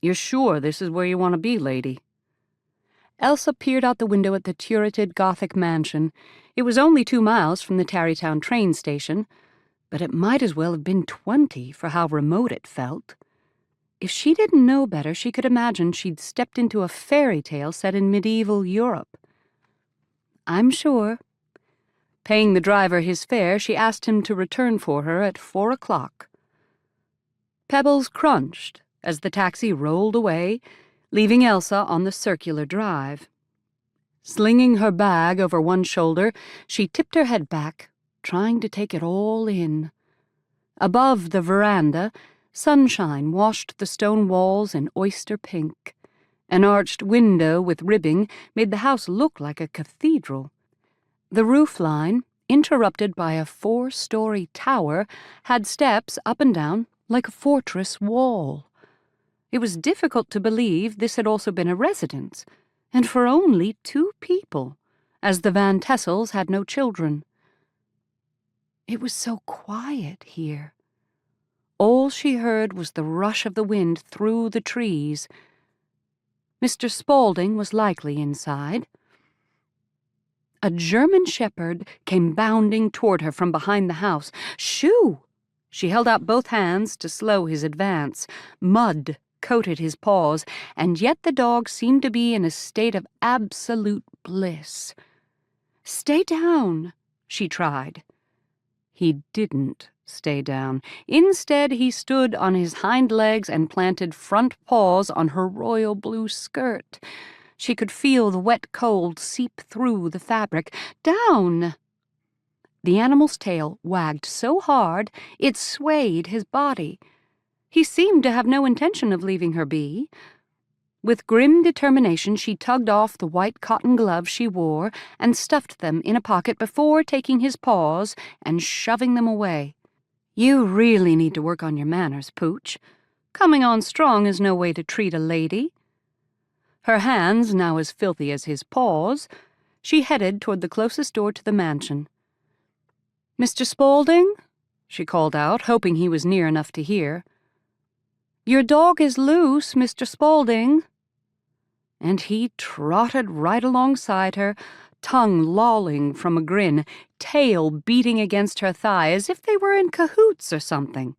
You're sure this is where you want to be, lady? Elsa peered out the window at the turreted Gothic mansion. It was only 2 miles from the Tarrytown train station, but it might as well have been 20 for how remote it felt. If she didn't know better, she could imagine she'd stepped into a fairy tale set in medieval Europe. I'm sure. Paying the driver his fare, she asked him to return for her at 4 o'clock. Pebbles crunched as the taxi rolled away, leaving Elsa on the circular drive. Slinging her bag over one shoulder, she tipped her head back, trying to take it all in. Above the veranda, sunshine washed the stone walls in oyster pink. An arched window with ribbing made the house look like a cathedral. The roofline, interrupted by a 4-story tower, had steps up and down like a fortress wall. It was difficult to believe this had also been a residence, and for only 2 people, as the Van Tessels had no children. It was so quiet here. All she heard was the rush of the wind through the trees. Mr. Spaulding was likely inside. A German shepherd came bounding toward her from behind the house. Shoo! She held out both hands to slow his advance. Mud coated his paws, and yet the dog seemed to be in a state of absolute bliss. "Stay down," she tried. He didn't stay down. Instead, he stood on his hind legs and planted front paws on her royal blue skirt. She could feel the wet cold seep through the fabric. "Down!" The animal's tail wagged so hard it swayed his body. He seemed to have no intention of leaving her be. With grim determination, she tugged off the white cotton gloves she wore and stuffed them in a pocket before taking his paws and shoving them away. "You really need to work on your manners, Pooch. Coming on strong is no way to treat a lady." Her hands now as filthy as his paws, she headed toward the closest door to the mansion. "Mr. Spaulding?" she called out, hoping he was near enough to hear. "Your dog is loose, Mr. Spaulding." And he trotted right alongside her, tongue lolling from a grin, tail beating against her thigh as if they were in cahoots or something.